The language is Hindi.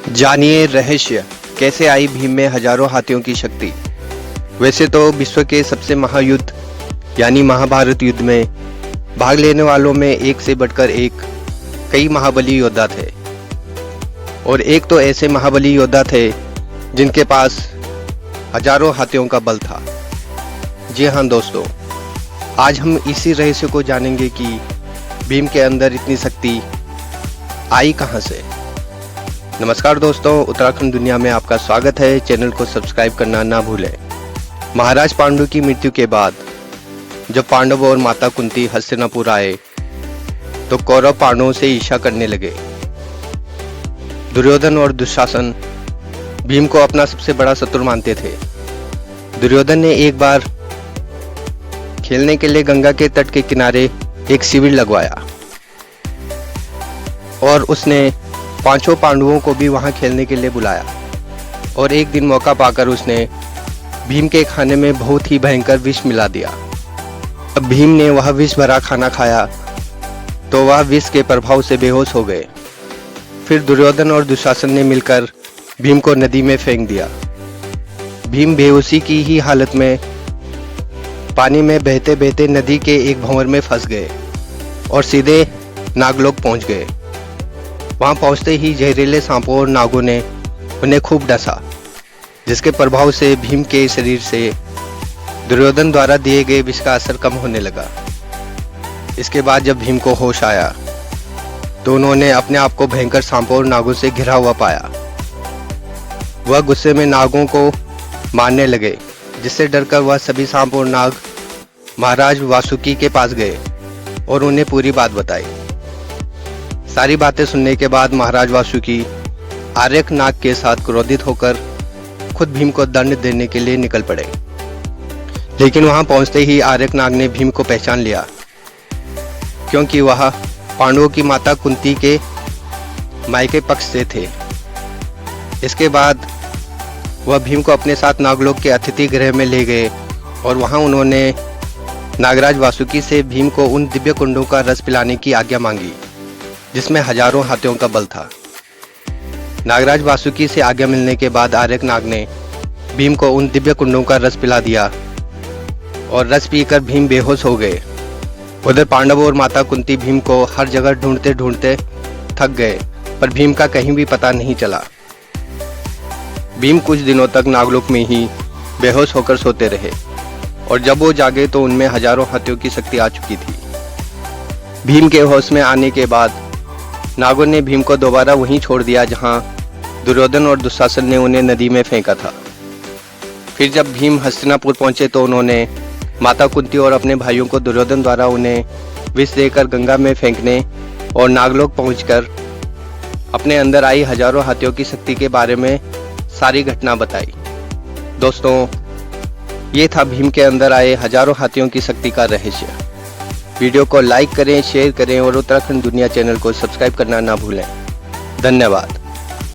जानिए रहस्य, कैसे आई भीम में हजारों हाथियों की शक्ति। वैसे तो विश्व के सबसे महायुद्ध यानी महाभारत युद्ध में भाग लेने वालों में एक से बढ़कर एक कई महाबली योद्धा थे, और एक तो ऐसे महाबली योद्धा थे जिनके पास हजारों हाथियों का बल था। जी हाँ दोस्तों, आज हम इसी रहस्य को जानेंगे कि भीम के अंदर इतनी शक्ति आई कहाँ से। नमस्कार दोस्तों, उत्तराखंड दुनिया में आपका स्वागत है। चैनल को सब्सक्राइब करना ना भूलें। महाराज पांडु की मृत्यु के बाद जब पांडव और माता कुंती हस्तिनापुर आए तो कौरव पांडवों से ईर्ष्या करने लगे। दुर्योधन और दुशासन भीम को अपना सबसे बड़ा शत्रु मानते थे। दुर्योधन ने एक बार खेलने के लिए गंगा के तट के किनारे एक शिविर लगवाया और उसने पांचों पांडवों को भी वहां खेलने के लिए बुलाया। और एक दिन मौका पाकर उसने भीम के खाने में बहुत ही भयंकर विष मिला दिया। अब भीम ने वह विष भरा खाना खाया तो वह विष के प्रभाव से बेहोश हो गए। फिर दुर्योधन और दुशासन ने मिलकर भीम को नदी में फेंक दिया। भीम बेहोशी की ही हालत में पानी में बहते बहते नदी के एक भंवर में फंस गए और सीधे नागलोक पहुंच गए। वहां पहुंचते ही जहरीले सांपों और नागों ने उन्हें खूब डसा, जिसके प्रभाव से भीम के शरीर से दुर्योधन द्वारा दिए गए विष का असर कम होने लगा। इसके बाद जब भीम को होश आया तो उन्होंने अपने आप को भयंकर सांपों और नागों से घिरा हुआ पाया। वह गुस्से में नागों को मारने लगे, जिससे डरकर वह सभी सांप और नाग महाराज वासुकी के पास गए और उन्हें पूरी बात बताई। सारी बातें सुनने के बाद महाराज वासुकी आर्यक नाग के साथ क्रोधित होकर खुद भीम को दंड देने के लिए निकल पड़े। लेकिन वहां पहुंचते ही आर्यक नाग ने भीम को पहचान लिया, क्योंकि वह पांडवों की माता कुंती के मायके पक्ष से थे। इसके बाद वह भीम को अपने साथ नागलोक के अतिथि गृह में ले गए और वहां उन्होंने नागराज वासुकी से भीम को उन दिव्य कुंडों का रस पिलाने की आज्ञा मांगी जिसमें हजारों हाथियों का बल था। नागराज वासुकी से आज्ञा मिलने के बाद आर्यक नाग ने भीम को उन दिव्य कुंडों का रस पिला दिया और रस पीकर भीम बेहोश हो गए। उधर पांडव और माता कुंती भीम को हर जगह ढूंढते ढूंढते थक गए, पर भीम का कहीं भी पता नहीं चला। भीम कुछ दिनों तक नागलोक में ही बेहोश होकर सोते रहे, और जब वो जागे तो उनमें हजारों हाथियों की शक्ति आ चुकी थी। भीम के होश में आने के बाद नागों ने भीम को दोबारा वहीं छोड़ दिया जहां दुर्योधन और दुशासन ने उन्हें नदी में फेंका था। फिर जब भीम हस्तिनापुर पहुंचे तो उन्होंने माता कुंती और अपने भाइयों को दुर्योधन द्वारा उन्हें विष देकर गंगा में फेंकने और नागलोक पहुंचकर अपने अंदर आई हजारों हाथियों की शक्ति के बारे में सारी घटना बताई। दोस्तों, ये था भीम के अंदर आए हजारों हाथियों की शक्ति का रहस्य। वीडियो को लाइक करें, शेयर करें और उत्तराखंड दुनिया चैनल को सब्सक्राइब करना ना भूलें। धन्यवाद।